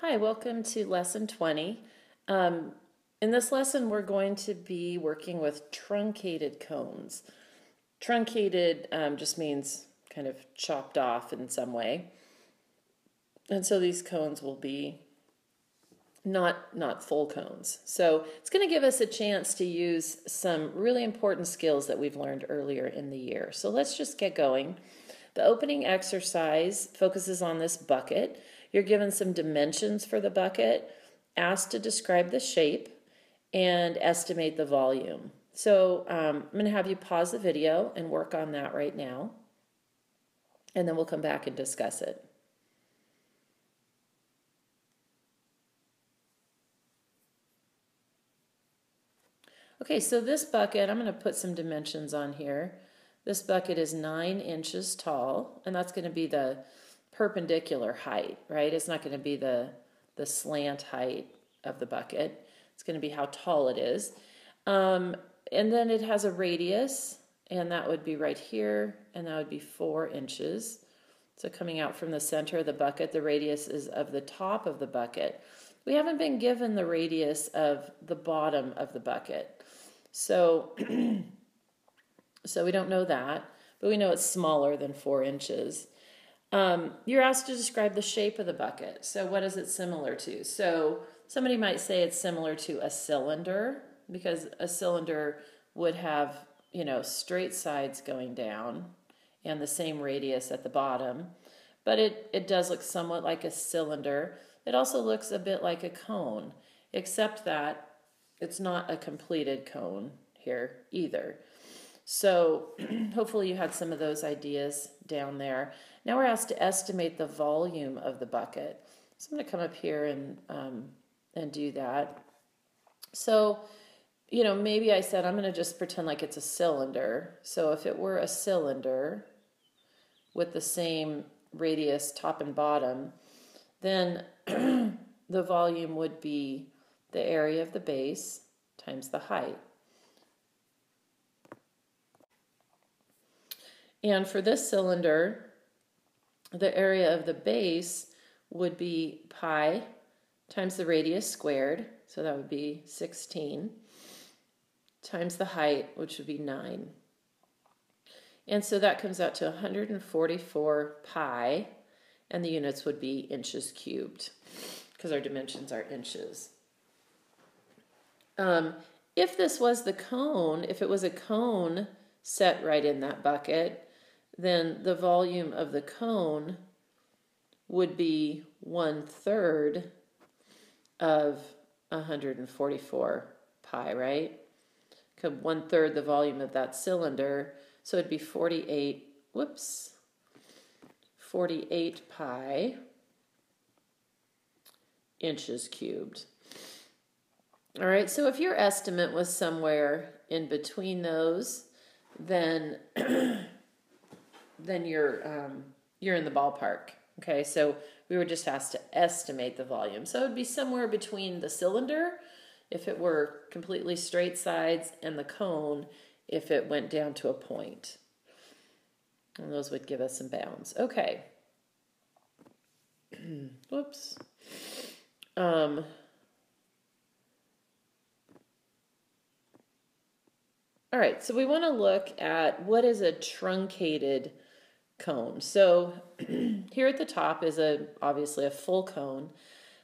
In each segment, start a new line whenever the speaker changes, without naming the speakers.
Hi, welcome to lesson 20. In this lesson, we're going to be working with truncated cones. Truncated just means kind of chopped off in some way. And so these cones will be not full cones. So it's going to give us a chance to use some really important skills that we've learned earlier in the year. So let's just get going. The opening exercise focuses on this bucket. You're given some dimensions for the bucket, asked to describe the shape, and estimate the volume. So I'm going to have you pause the video and work on that right now, and then we'll come back and discuss it. Okay, so this bucket, I'm going to put some dimensions on here. This bucket is 9 inches tall, and that's going to be the perpendicular height, right? It's not going to be the slant height of the bucket. It's going to be how tall it is. And then it has a radius, and that would be right here, and that would be 4 inches. So coming out from the center of the bucket, the radius is of the top of the bucket. We haven't been given the radius of the bottom of the bucket. So, so we don't know that, but we know it's smaller than 4 inches. You're asked to describe the shape of the bucket. So what is it similar to? So somebody might say it's similar to a cylinder, because a cylinder would have, straight sides going down and the same radius at the bottom. But it does look somewhat like a cylinder. It also looks a bit like a cone, except that it's not a completed cone here either. So hopefully you had some of those ideas down there. Now we're asked to estimate the volume of the bucket. So I'm going to come up here and do that. So, maybe I said I'm going to just pretend like it's a cylinder. So if it were a cylinder with the same radius top and bottom, then the volume would be the area of the base times the height. And for this cylinder, the area of the base would be pi times the radius squared, so that would be 16, times the height, which would be 9. And so that comes out to 144 pi, and the units would be inches cubed, because our dimensions are inches. If this was the cone, if it was a cone set right in that bucket, then the volume of the cone would be 1/3 of 144 pi, right? 1/3 the volume of that cylinder, so it'd be 48 pi inches cubed. All right, so if your estimate was somewhere in between those, then then you're in the ballpark. Okay, so we were just asked to estimate the volume. So it would be somewhere between the cylinder, if it were completely straight sides, and the cone, if it went down to a point. And those would give us some bounds. Okay. Whoops. All right, so we want to look at what is a truncated cone. So here at the top is obviously a full cone.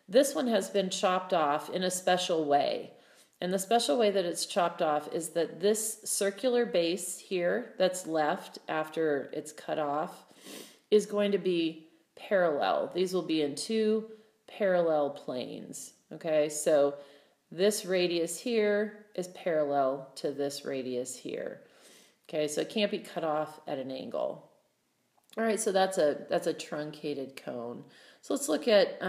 This one has been chopped off in a special way. And the special way that it's chopped off is that this circular base here that's left after it's cut off is going to be parallel. These will be in 2 parallel planes. Okay, so this radius here is parallel to this radius here. Okay, so it can't be cut off at an angle. All right, so that's a truncated cone. So let's look at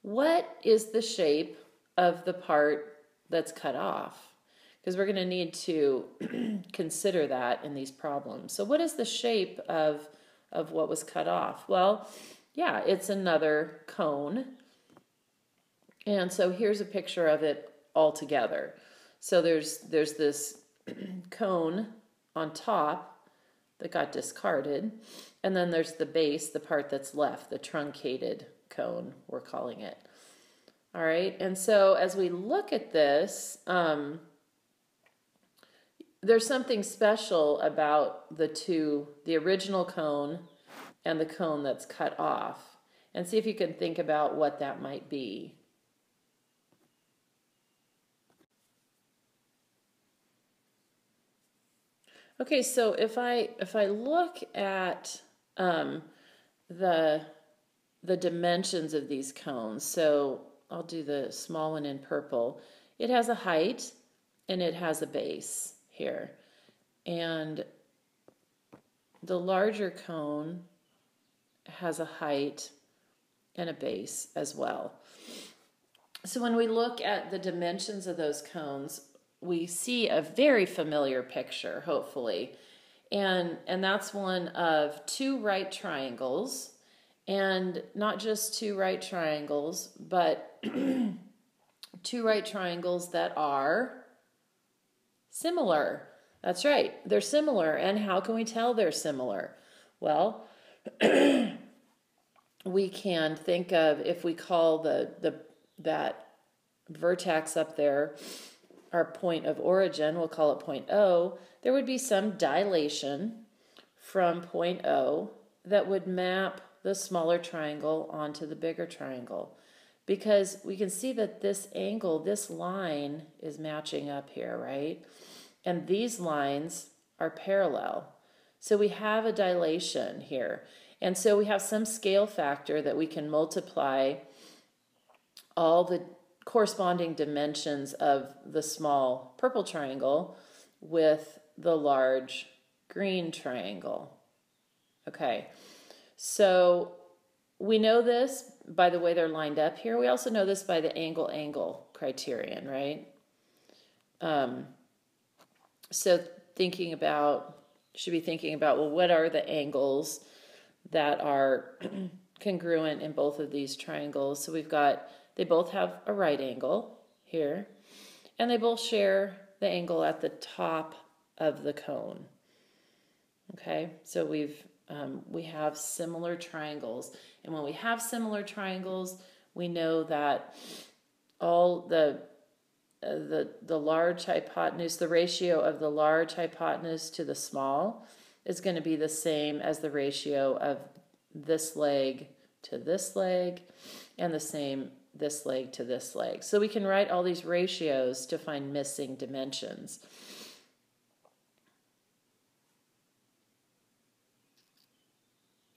what is the shape of the part that's cut off, because we're going to need to consider that in these problems. So what is the shape of what was cut off? Well, yeah, it's another cone. And so here's a picture of it all together. So there's this cone on top that got discarded, and then there's the base, the part that's left, the truncated cone, we're calling it. All right, and so as we look at this, there's something special about the original cone and the cone that's cut off. And see if you can think about what that might be. Okay, so if I look at the dimensions of these cones, so I'll do the small one in purple. It has a height and it has a base here. And the larger cone has a height and a base as well. So when we look at the dimensions of those cones, we see a very familiar picture, hopefully. And that's one of two right triangles. And not just two right triangles, but two right triangles that are similar. That's right, they're similar. And how can we tell they're similar? Well, we can think of, if we call that vertex up there our point of origin, we'll call it point O, there would be some dilation from point O that would map the smaller triangle onto the bigger triangle. Because we can see that this angle, this line is matching up here, right? And these lines are parallel. So we have a dilation here. And so we have some scale factor that we can multiply all the corresponding dimensions of the small purple triangle with the large green triangle. Okay, so we know this by the way they're lined up here. We also know this by the angle-angle criterion, right? So should be thinking about, well, what are the angles that are congruent in both of these triangles? So they both have a right angle here, and they both share the angle at the top of the cone. Okay, so we have similar triangles, and when we have similar triangles, we know that all the large hypotenuse, the ratio of the large hypotenuse to the small is going to be the same as the ratio of this leg to this leg, and the same this leg to this leg. So we can write all these ratios to find missing dimensions.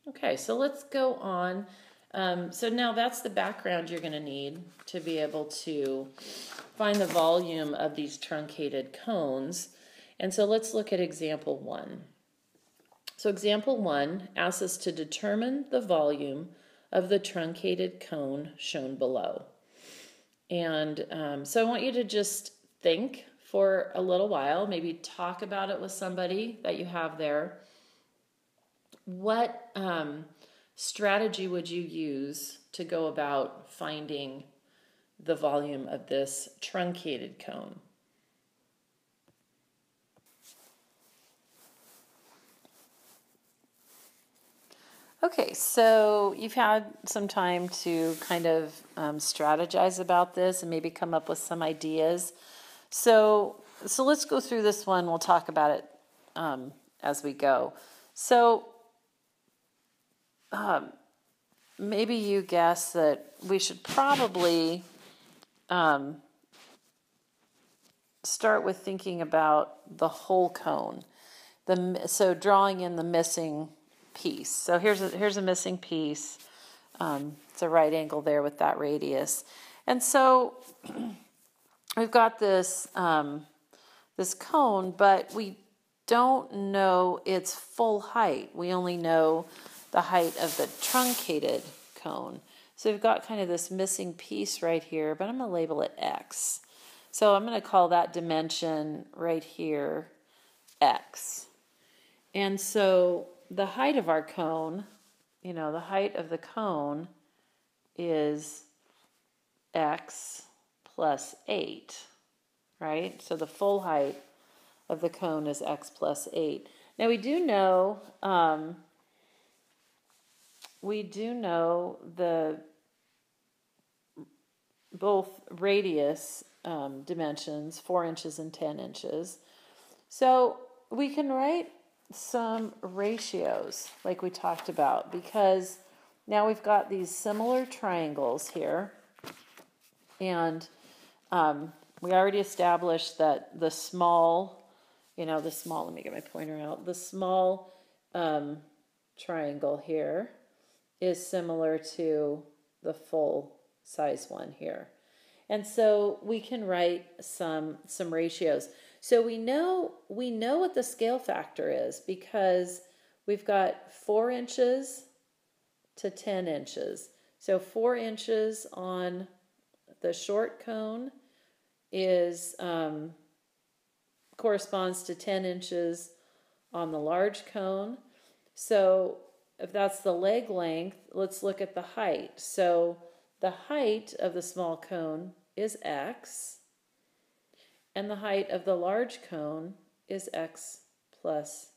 Okay, so let's go on. So now that's the background you're going to need to be able to find the volume of these truncated cones. And so let's look at example 1. So example 1 asks us to determine the volume of the truncated cone shown below. And so I want you to just think for a little while, maybe talk about it with somebody that you have there. What strategy would you use to go about finding the volume of this truncated cone? Okay, so you've had some time to kind of strategize about this and maybe come up with some ideas. So let's go through this one. We'll talk about it as we go. So maybe you guess that we should probably start with thinking about the whole cone. So drawing in the missing piece. So here's a missing piece. It's a right angle there with that radius. And so we've got this this cone, but we don't know its full height. We only know the height of the truncated cone. So we've got kind of this missing piece right here, but I'm going to label it X. So I'm going to call that dimension right here X. And so the height of our cone, the height of the cone is X plus 8, right? So the full height of the cone is X plus 8. Now we do know the both radius dimensions, 4 inches and 10 inches. So we can write some ratios like we talked about, because now we've got these similar triangles here, and we already established that the small, let me get my pointer out, the small triangle here is similar to the full size one here. And so we can write some ratios. So we know what the scale factor is, because we've got 4 inches to 10 inches. So 4 inches on the short cone is corresponds to 10 inches on the large cone. So if that's the leg length, let's look at the height. So the height of the small cone is x, and the height of the large cone is x plus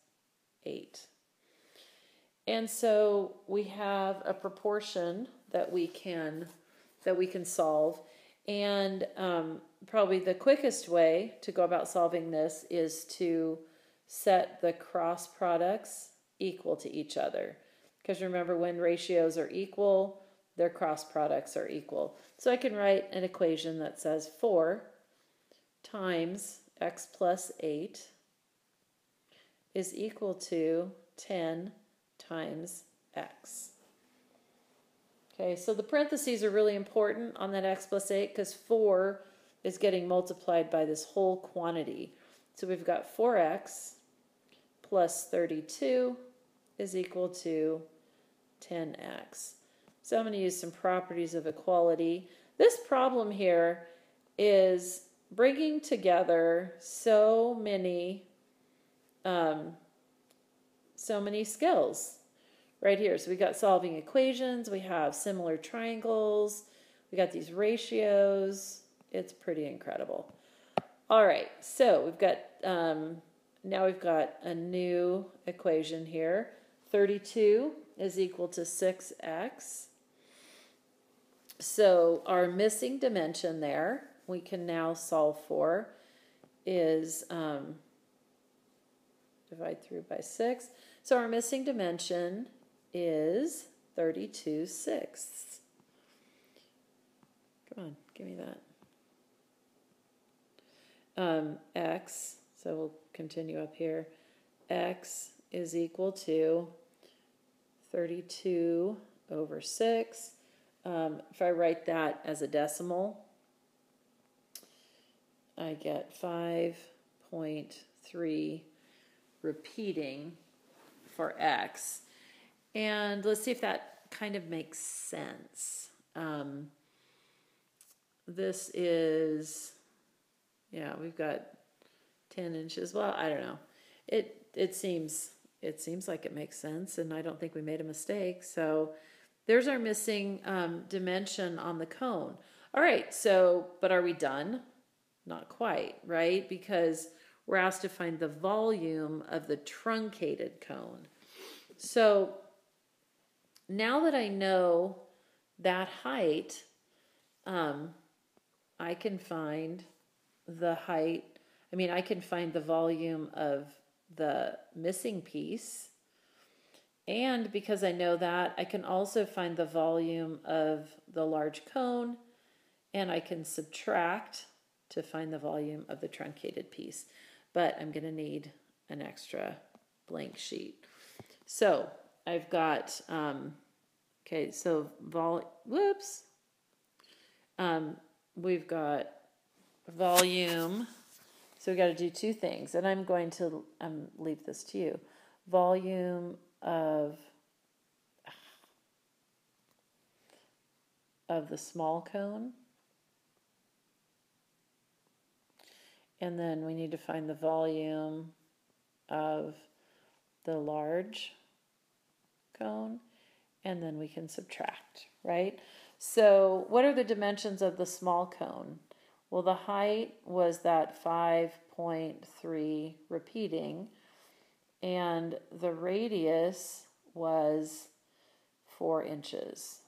8. And so we have a proportion that we can solve. And probably the quickest way to go about solving this is to set the cross products equal to each other. Because remember, when ratios are equal, their cross products are equal. So I can write an equation that says 4 times x plus 8 is equal to 10 times x. Okay, so the parentheses are really important on that x plus 8, because 4 is getting multiplied by this whole quantity. So we've got 4x plus 32 is equal to 10x. So I'm going to use some properties of equality. This problem here is bringing together so many skills right here. So we got solving equations, we have similar triangles, we got these ratios. It's pretty incredible. All right, so we've got now we've got a new equation here. 32 is equal to 6x. So our missing dimension there, we can now solve for, is divide through by 6. So our missing dimension is 32/6. Come on, give me that. X, so we'll continue up here. X is equal to 32 over 6. If I write that as a decimal, I get 5.3 repeating for x. And let's see if that kind of makes sense. This is, we've got 10 inches. Well, I don't know. It seems like it makes sense, and I don't think we made a mistake. So there's our missing dimension on the cone. All right, so, but are we done? Not quite, right? Because we're asked to find the volume of the truncated cone. So now that I know that height, I can find the height. I can find the volume of the missing piece. And because I know that, I can also find the volume of the large cone, and I can subtract to find the volume of the truncated piece. But I'm going to need an extra blank sheet. So I've got, okay, so we've got volume. So we've got to do two things, and I'm going to leave this to you. Volume of the small cone. And then we need to find the volume of the large cone, and then we can subtract, right? So what are the dimensions of the small cone? Well, the height was that 5.3 repeating, and the radius was 4 inches.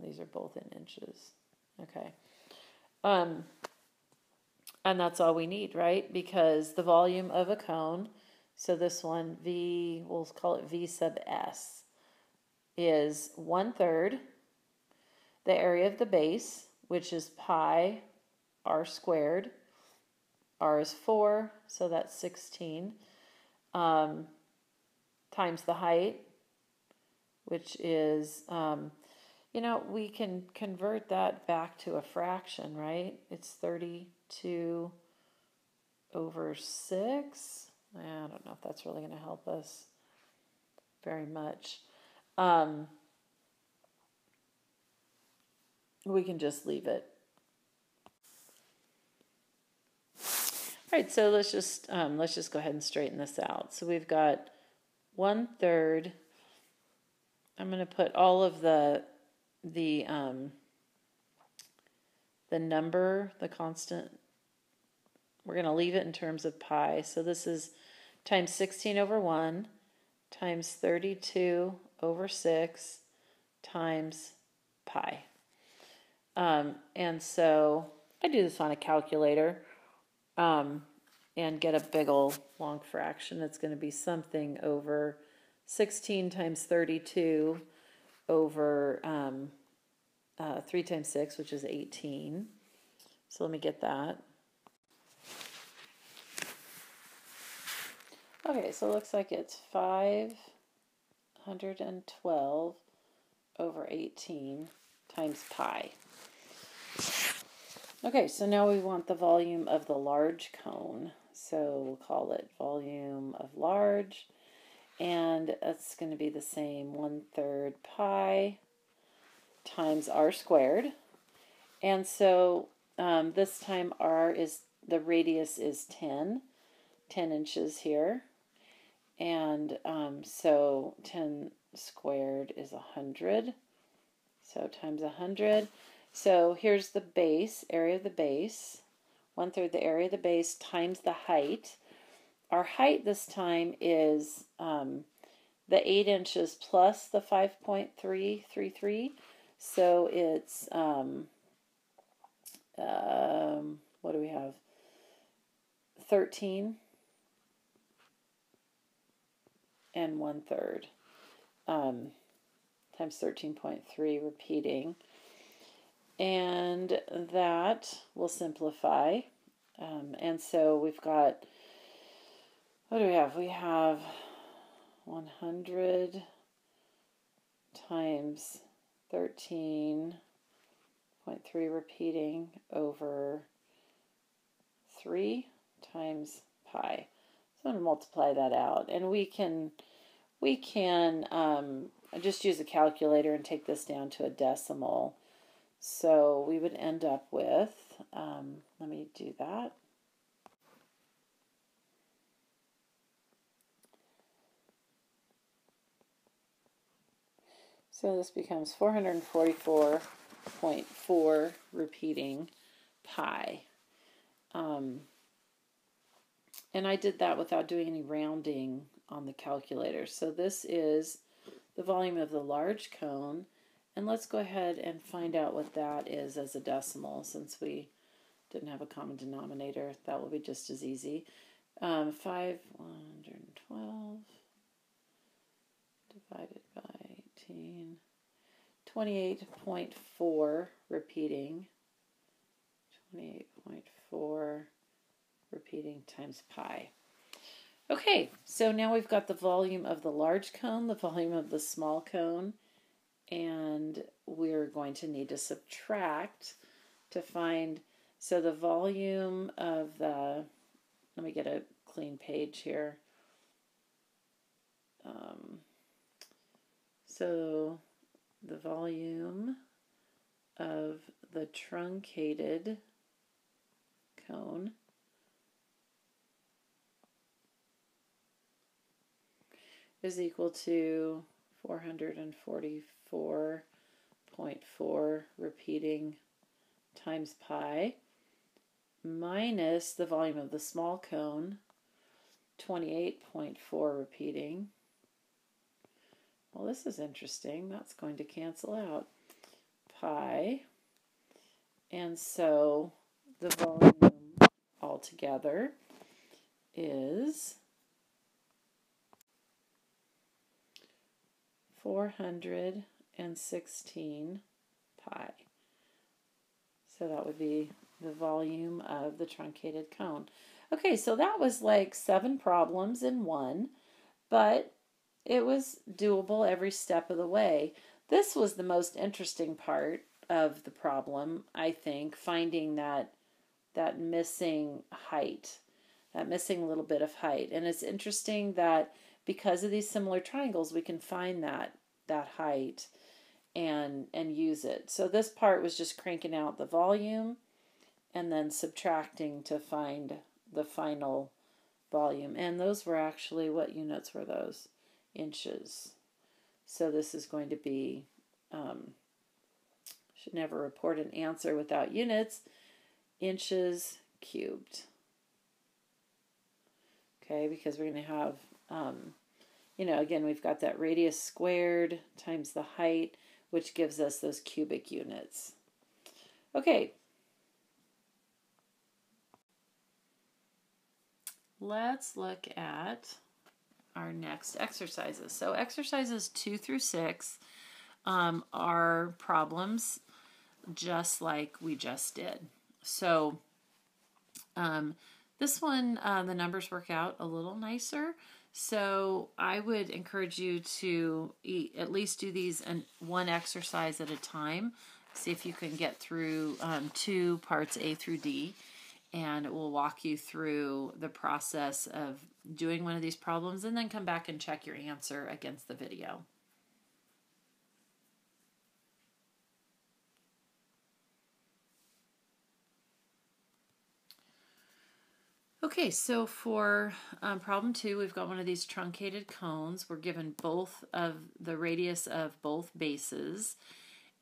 These are both in inches. Okay. And that's all we need, right? Because the volume of a cone, so this one, V, we'll call it V sub S, is 1/3 the area of the base, which is pi r squared. R is 4, so that's 16, times the height, which is, we can convert that back to a fraction, right? It's 32 over 6. I don't know if that's really going to help us very much. We can just leave it. All right, so let's just go ahead and straighten this out. So we've got 1/3. I'm going to put all of the number, the constant. We're going to leave it in terms of pi. So this is times 16 over 1 times 32 over 6 times pi. And so I do this on a calculator and get a big old long fraction. It's going to be something over 16 times 32 over 3 times 6, which is 18. So let me get that. Okay, so it looks like it's 512 over 18 times pi. Okay, so now we want the volume of the large cone. So we'll call it volume of large. And it's going to be the same 1/3 pi times r squared. And so this time the radius is 10 inches here. And so 10 squared is 100. So times 100. So here's the base, area of the base. 1/3 the area of the base times the height. Our height this time is the 8 inches plus the 5.333. So it's, what do we have? 13 and 1/3 times 13.3 repeating. And that will simplify. And so we've got, what do we have? We have 100 times 13.3 repeating over 3 times pi. So I'm going to multiply that out. And we can just use a calculator and take this down to a decimal. So we would end up with, let me do that. So this becomes 444.4 repeating pi. And I did that without doing any rounding on the calculator. So this is the volume of the large cone. And let's go ahead and find out what that is as a decimal, since we didn't have a common denominator. That will be just as easy. 512 divided by 18. 28.4 repeating. 28.4 repeating times pi. Okay, so now we've got the volume of the large cone, the volume of the small cone, and we're going to need to subtract to find, so the volume of the, let me get a clean page here. So the volume of the truncated cone is equal to 444.4 repeating times pi minus the volume of the small cone, 28.4 repeating. Well, this is interesting. That's going to cancel out. Pi, And so the volume altogether is 416 pi. So that would be the volume of the truncated cone. Okay, so that was like 7 problems in one, but it was doable every step of the way. This was the most interesting part of the problem, I think, finding that missing height, that missing little bit of height. And it's interesting that because of these similar triangles, we can find that height and use it. So this part was just cranking out the volume and then subtracting to find the final volume. And those were actually, what units were those? Inches. So this is going to be, should never report an answer without units, inches cubed. Okay, because we're going to have, again, we've got that radius squared times the height, which gives us those cubic units. Okay. Let's look at our next exercises. So exercises 2 through 6 are problems just like we just did. So this one, the numbers work out a little nicer. So I would encourage you to at least do these in one exercise at a time. See if you can get through 2 parts A through D, and it will walk you through the process of doing one of these problems, and then come back and check your answer against the video. Okay, so for problem 2, we've got one of these truncated cones. We're given both of the radius of both bases,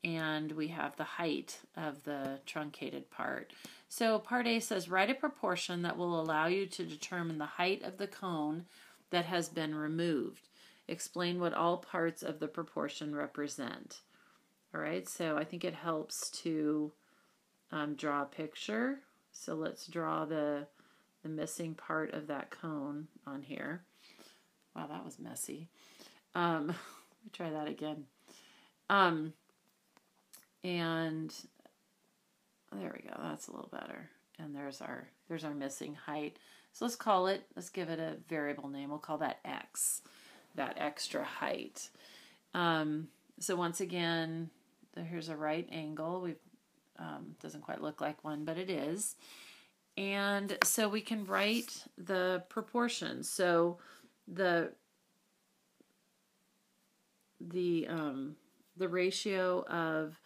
and we have the height of the truncated part. So part A says, write a proportion that will allow you to determine the height of the cone that has been removed. Explain what all parts of the proportion represent. All right, so I think it helps to draw a picture. So let's draw the missing part of that cone on here. Wow, that was messy. Let me try that again. And there we go. That's a little better. And there's our missing height. So let's give it a variable name. We'll call that X, that extra height. So once again, here's a right angle. Doesn't quite look like one, but it is. And so we can write the proportions. So the ratio of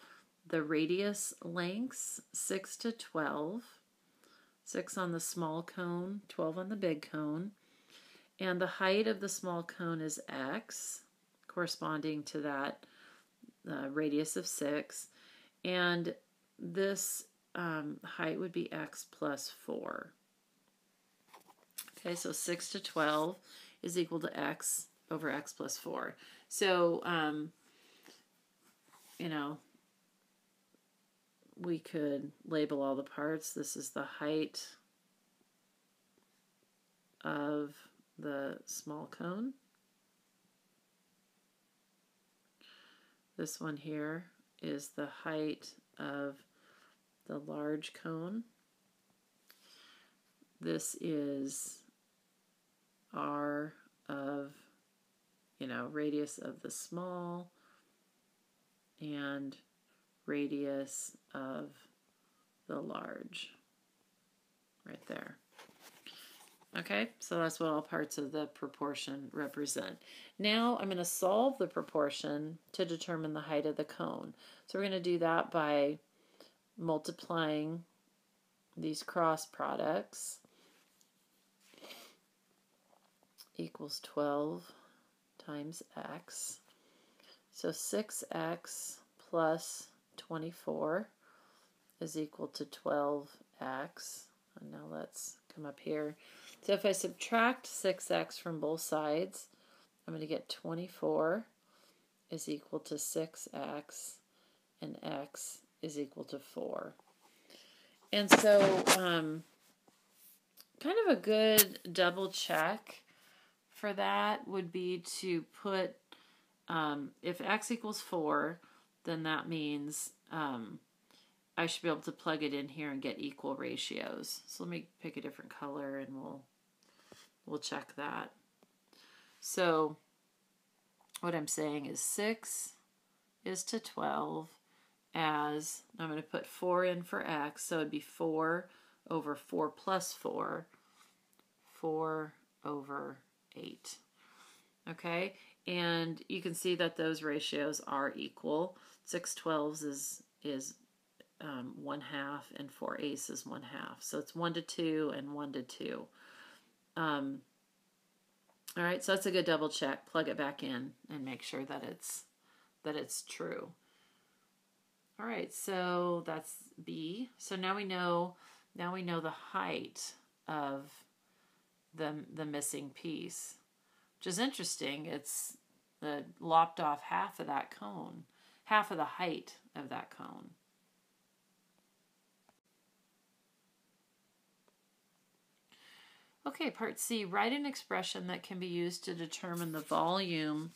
the radius lengths, 6 to 12, 6 on the small cone, 12 on the big cone, and the height of the small cone is X, corresponding to that radius of 6, and this height would be X plus 4. Okay, so 6 to 12 is equal to X over X plus 4. So, we could label all the parts. This is the height of the small cone. This one here is the height of the large cone. This is R of, radius of the small and radius of the large, right there. Okay, so that's what all parts of the proportion represent. Now I'm going to solve the proportion to determine the height of the cone. So we're going to do that by multiplying these cross products. Equals 12 times X. So 6X plus 24 is equal to 12X. And now let's come up here. So if I subtract 6X from both sides, I'm going to get 24 is equal to 6X, and X is equal to 4. And so kind of a good double check for that would be to put, if x equals 4, then that means I should be able to plug it in here and get equal ratios. So let me pick a different color and we'll check that. So what I'm saying is 6 is to 12 as, I'm going to put 4 in for x, so it'd be 4 over 4 plus 4, 4 over 8. Okay, and you can see that those ratios are equal. 6 twelves is 1/2 and 4 eighths is 1/2. So it's 1 to 2 and 1 to 2. All right, so that's a good double check. Plug it back in and make sure that it's true. All right, so that's B. So now we know the height of the missing piece, which is interesting. It's the lopped off half of that cone, half of the height of that cone. Okay, part C, write an expression that can be used to determine the volume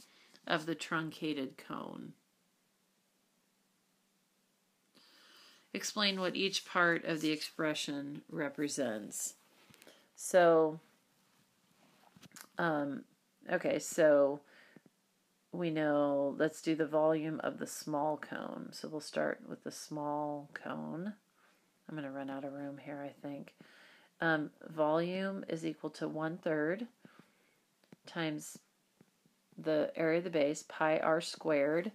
of the truncated cone. Explain what each part of the expression represents. So, okay, so we know, let's do the volume of the small cone. So we'll start with the small cone. I'm going to run out of room here, I think. Volume is equal to 1/3 times the area of the base, pi r squared.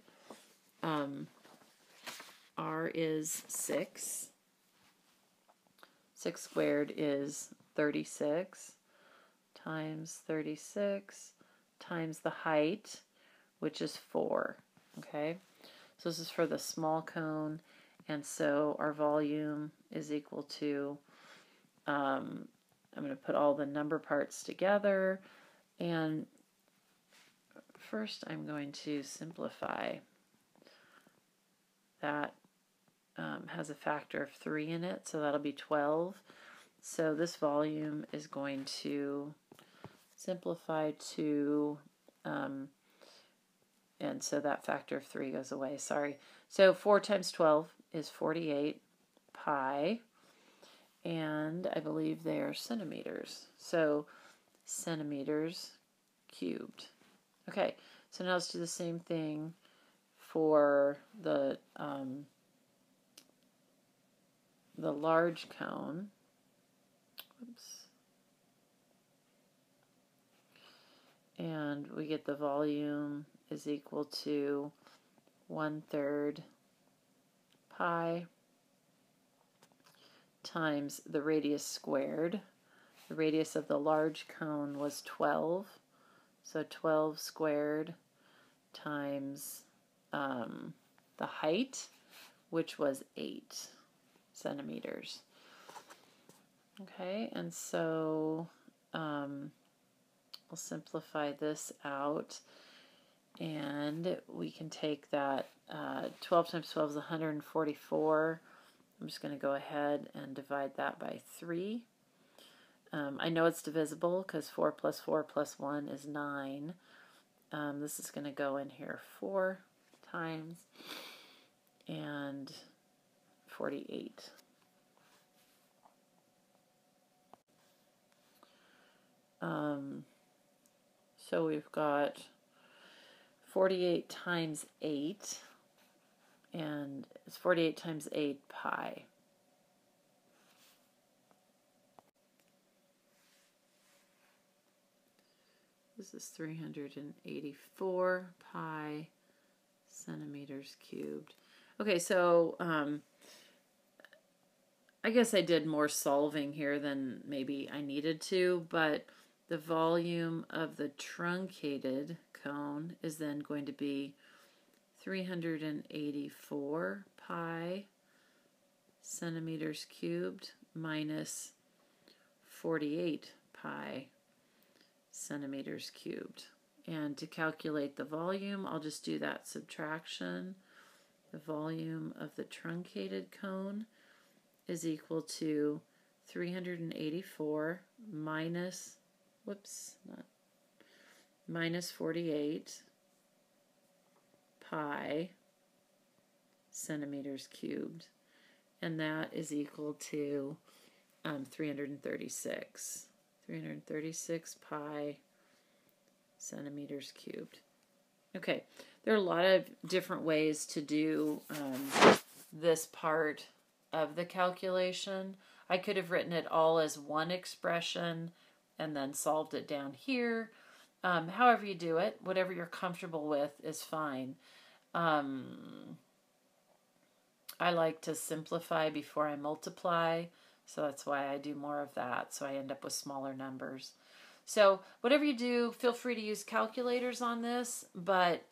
R is 6. 6 squared is 36 times 36 times the height, which is 4. Okay, so this is for the small cone, and so our volume is equal to, I'm going to put all the number parts together, and first I'm going to simplify. That has a factor of 3 in it, so that'll be 12. So this volume is going to simplify to, and so that factor of 3 goes away, sorry. So 4 times 12 is 48 pi, and I believe they are centimeters. So centimeters cubed. Okay, so now let's do the same thing for the large cone. Oops. And we get the volume is equal to 1/3 pi times the radius squared. The radius of the large cone was 12, so 12 squared times the height, which was 8 centimeters. Okay, and so we'll simplify this out, and we can take that 12 times 12 is 144. I'm just going to go ahead and divide that by 3. I know it's divisible because 4 plus 4 plus 1 is 9. This is going to go in here 4 times, and 48. So we've got 48 times 8, and it's 48 times 8 pi. This is 384 pi centimeters cubed. Okay, so I guess I did more solving here than maybe I needed to, but the volume of the truncated cone is then going to be 384 pi centimeters cubed minus 48 pi centimeters cubed. And to calculate the volume, I'll just do that subtraction. The volume of the truncated cone is equal to 384 minus, minus 48 pi centimeters cubed. And that is equal to 336. 336 pi centimeters cubed. Okay, there are a lot of different ways to do this part of the calculation. I could have written it all as one expression and then solved it down here. However you do it, whatever you're comfortable with is fine. I like to simplify before I multiply, so that's why I do more of that, so I end up with smaller numbers. So whatever you do, feel free to use calculators on this, but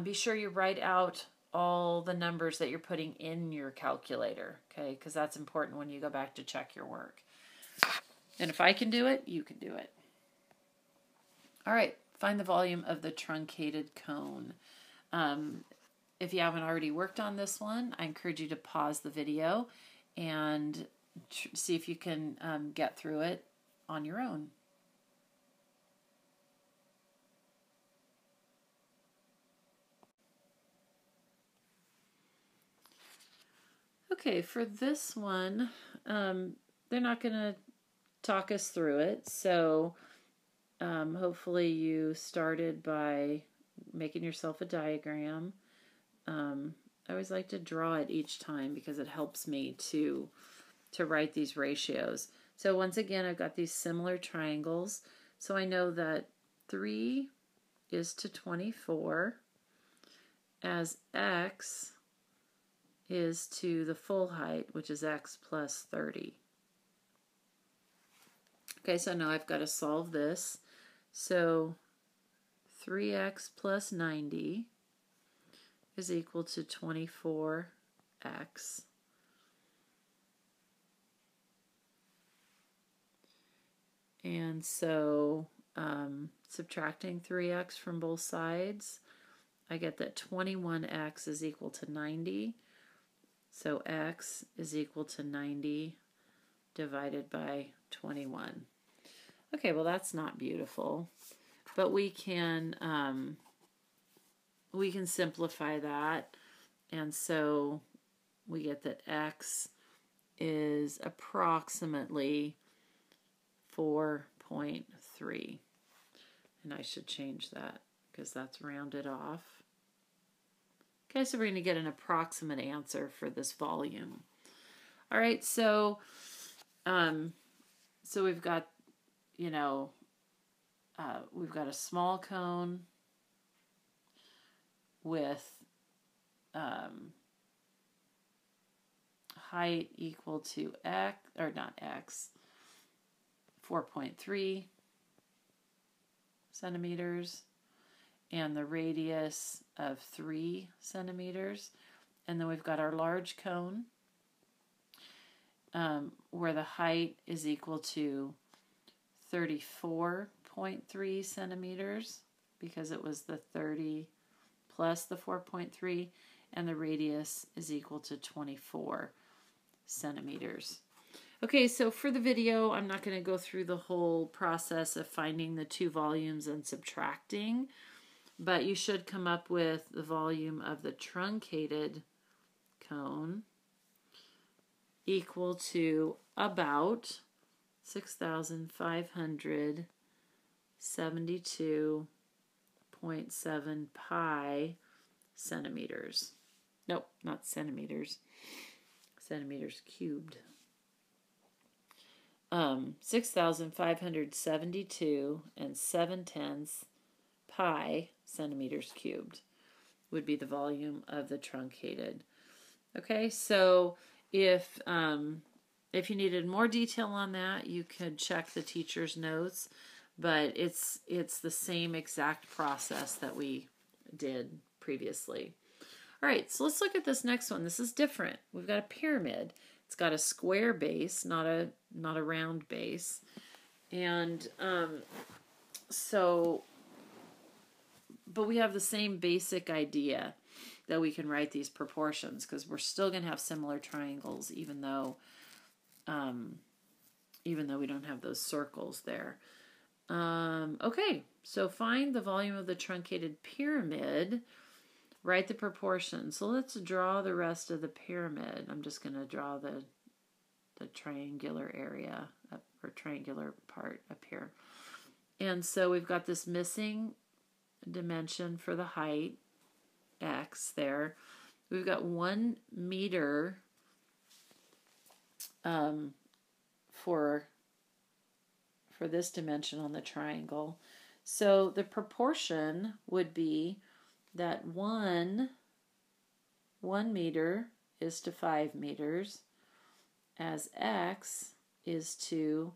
be sure you write out all the numbers that you're putting in your calculator, okay? Because that's important when you go back to check your work. And if I can do it, you can do it. All right, find the volume of the truncated cone. If you haven't already worked on this one, I encourage you to pause the video and see if you can get through it on your own. Okay, for this one, they're not going to talk us through it, so hopefully you started by making yourself a diagram. I always like to draw it each time because it helps me to write these ratios. So once again, I've got these similar triangles. So I know that 3 is to 24 as x is to the full height, which is x plus 30. Okay, so now I've got to solve this. So 3x plus 90 is equal to 24x. And so subtracting 3x from both sides, I get that 21x is equal to 90. So x is equal to 90 divided by 21. Okay, well that's not beautiful, but we can simplify that, and so we get that x is approximately 4.3, and I should change that because that's rounded off. Okay, so we're going to get an approximate answer for this volume. All right, so we've got, we've got a small cone with height equal to x, or not x, 4.3 centimeters, and the radius of 3 centimeters. And then we've got our large cone where the height is equal to 34.3 centimeters because it was the 30 plus the 4.3, and the radius is equal to 24 centimeters. Okay, so for the video, I'm not going to go through the whole process of finding the two volumes and subtracting, but you should come up with the volume of the truncated cone equal to about 6,572.7 pi centimeters. Nope, not centimeters. Centimeters cubed. 6,572 and 7/10 pi centimeters cubed would be the volume of the truncated. Okay, so if you needed more detail on that, you could check the teacher's notes, but it's the same exact process that we did previously. All right, so let's look at this next one. This is different. We've got a pyramid. It's got a square base, not a round base. And but we have the same basic idea. that we can write these proportions, because we're still going to have similar triangles even though we don't have those circles there. Okay, so find the volume of the truncated pyramid. Write the proportions. So let's draw the rest of the pyramid. I'm just going to draw the triangular area or triangular part up here. And so we've got this missing dimension for the height, x there. We've got 1 meter for this dimension on the triangle. So the proportion would be that 1 meter is to 5 meters, as x is to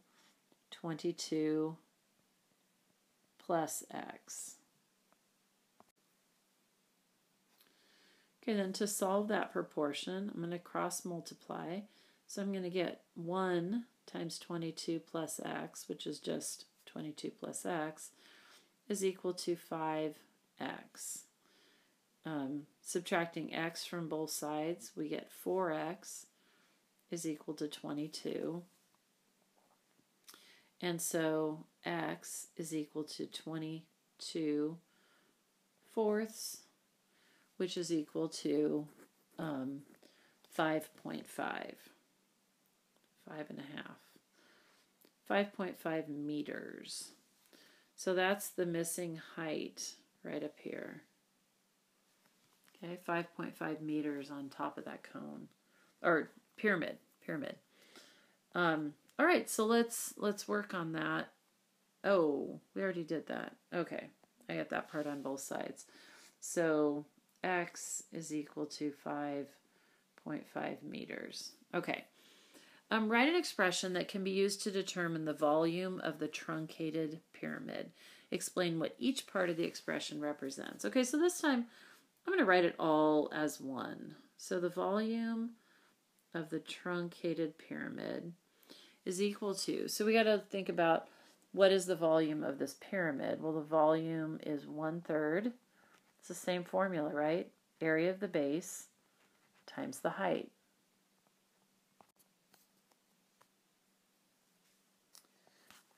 22 plus x. Okay, then to solve that proportion, I'm going to cross multiply. So I'm going to get 1 times 22 plus x, which is just 22 plus x, is equal to 5x. Subtracting x from both sides, we get 4x is equal to 22. And so x is equal to 22 fourths, which is equal to 5.5. 5.5 meters. So that's the missing height right up here. Okay, 5.5 meters on top of that cone, or pyramid. All right, so let's work on that. Oh, we already did that. Okay, I got that part on both sides. So x is equal to 5.5 meters. Okay. Write an expression that can be used to determine the volume of the truncated pyramid. Explain what each part of the expression represents. Okay, so this time I'm going to write it all as one. So the volume of the truncated pyramid is equal to, so we got to think about what is the volume of this pyramid. Well, the volume is 1/3. It's the same formula, right? Area of the base times the height.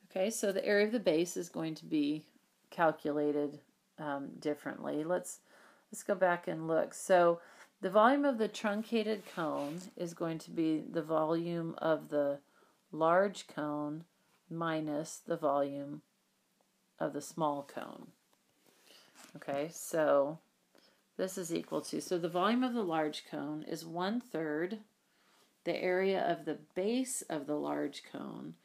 Okay, so the area of the base is going to be calculated differently. Let's go back and look. So the volume of the truncated cone is going to be the volume of the large cone minus the volume of the small cone. Okay, so this is equal to, so the volume of the large cone is 1/3 the area of the base of the large cone.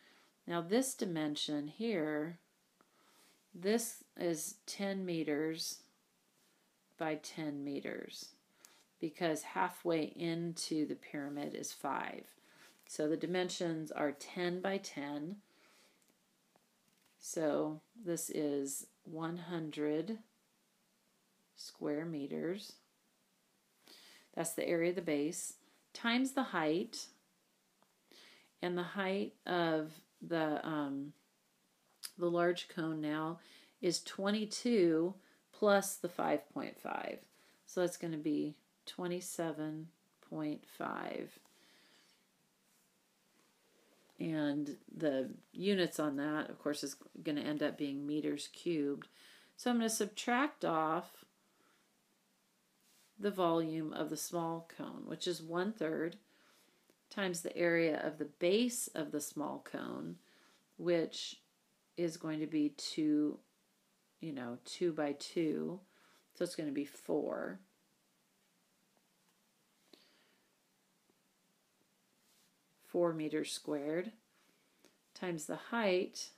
Now this dimension here, this is 10 meters by 10 meters because halfway into the pyramid is 5. So the dimensions are 10 by 10. So this is 100 square meters. That's the area of the base times the height. And the height of the large cone now is 22 plus the 5.5. So that's going to be 27.5. And the units on that, of course, is going to end up being meters cubed. So I'm going to subtract off the volume of the small cone, which is 1/3, times the area of the base of the small cone, which is going to be 2 by 2. So it's going to be 4. 4 meters squared times the height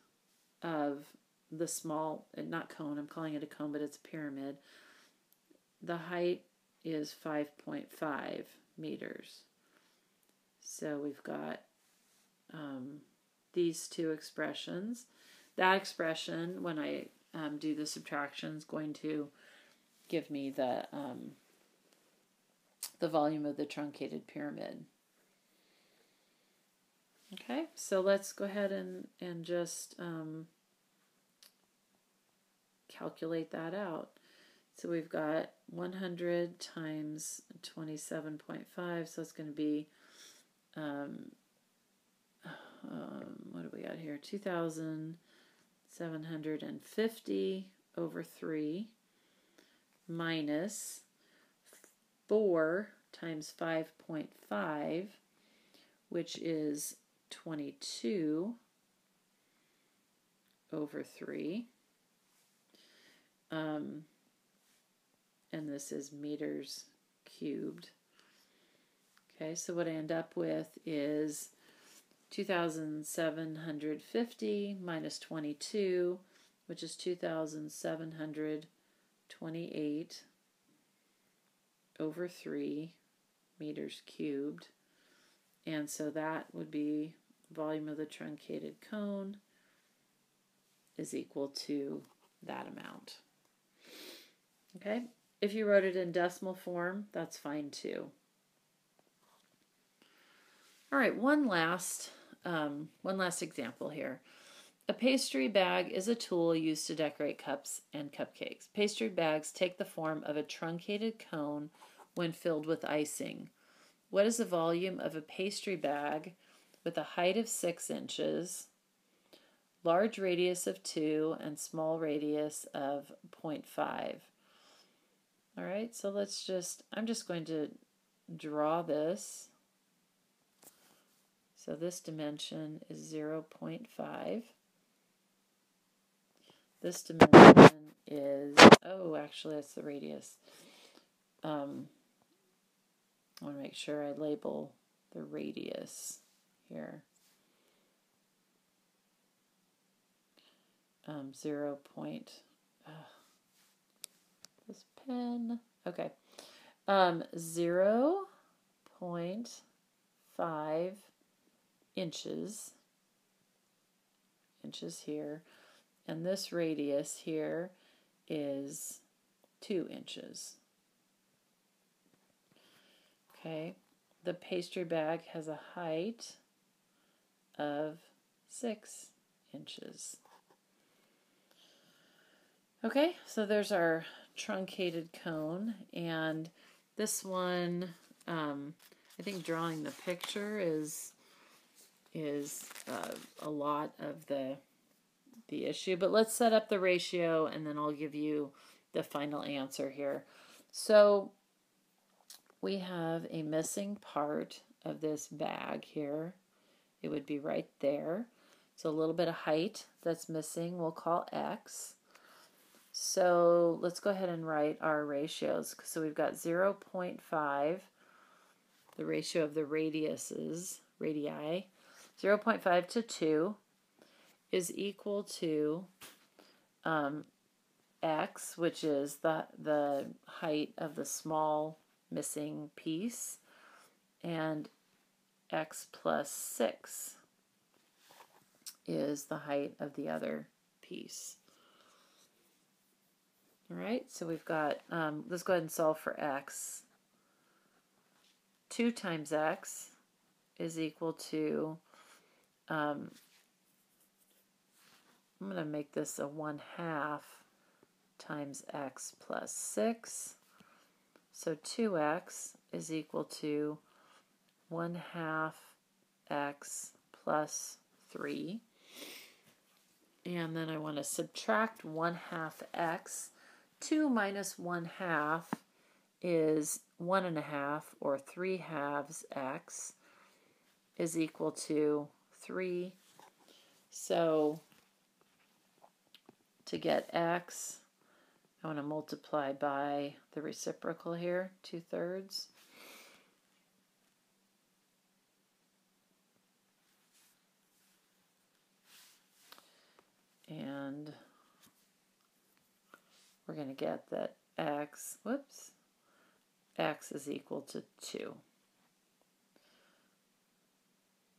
of the small, not cone, I'm calling it a cone, but it's a pyramid. The height is 5.5 meters. So we've got these two expressions. That expression, when I do the subtraction, is going to give me the volume of the truncated pyramid. Okay, so let's go ahead and just calculate that out. So we've got 100 times 27.5, so it's going to be, what do we got here? 2,750 over 3 minus 4 times 5.5, which is 22 over 3. And this is meters cubed. Okay, so what I end up with is 2,750 minus 22, which is 2,728 over 3 meters cubed. And so that would be volume of the truncated cone is equal to that amount. Okay, if you wrote it in decimal form, that's fine too. All right, one last example here. A pastry bag is a tool used to decorate cups and cupcakes. Pastry bags take the form of a truncated cone when filled with icing. What is the volume of a pastry bag with a height of 6 inches, large radius of 2, and small radius of 0.5? All right, so I'm just going to draw this. So this dimension is 0.5. This dimension is, oh, actually that's the radius. I want to make sure I label the radius here. 0. This pen. Okay. 0.5 inches here, and this radius here is 2 inches. Okay, the pastry bag has a height of 6 inches. Okay, so there's our truncated cone, and this one, I think drawing the picture is a lot of the issue, but let's set up the ratio and then I'll give you the final answer here. So we have a missing part of this bag here. It would be right there. So a little bit of height that's missing we'll call X. So let's go ahead and write our ratios. So we've got 0.5, the ratio of the radii, 0.5 to 2 is equal to X, which is the height of the small missing piece, and X plus 6 is the height of the other piece. All right, so we've got, let's go ahead and solve for X. 2 times X is equal to, I'm going to make this a 1/2 times X plus 6. So 2X is equal to 1/2 X plus 3. And then I want to subtract 1/2 X. 2 minus 1/2 is 1.5, or 3/2 X is equal to 3. So to get X, I want to multiply by the reciprocal here, 2/3. And we're going to get that X is equal to 2.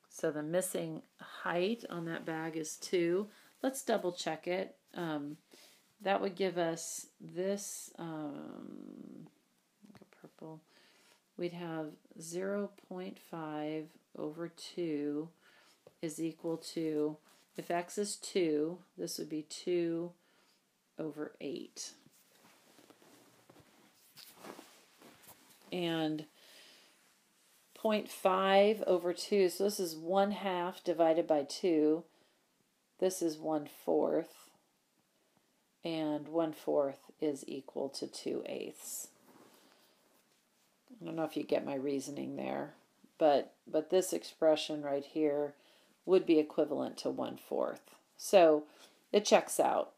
So the missing height on that bag is 2. Let's double check it. That would give us this, purple, we'd have 0.5 over 2 is equal to, if X is 2, this would be 2 over 8. and 0.5 over 2. So this is 1/2 divided by 2. This is 1/4. And 1/4 is equal to 2/8. I don't know if you get my reasoning there, but this expression right here would be equivalent to 1/4. So it checks out.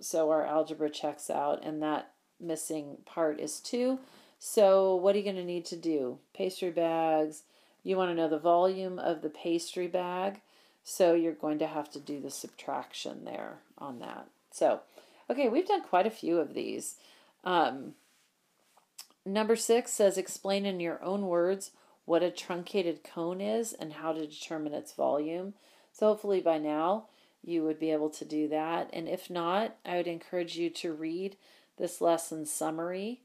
So our algebra checks out, and that missing part is 2. So what are you going to need to do? Pastry bags. You want to know the volume of the pastry bag. So you're going to have to do the subtraction there on that. So, okay, we've done quite a few of these. Number 6 says, explain in your own words what a truncated cone is and how to determine its volume. So hopefully by now you would be able to do that. And if not, I would encourage you to read this lesson summary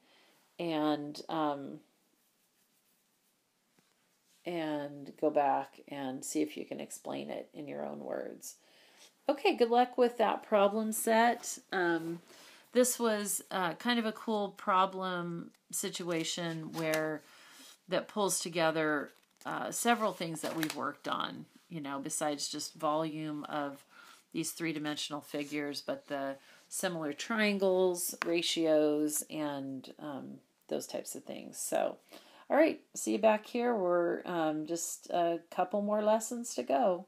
and go back and see if you can explain it in your own words. Okay, good luck with that problem set. This was kind of a cool problem situation that pulls together several things that we've worked on, besides just volume of these three-dimensional figures, but the similar triangles, ratios, and those types of things. So, all right, see you back here. We're just a couple more lessons to go.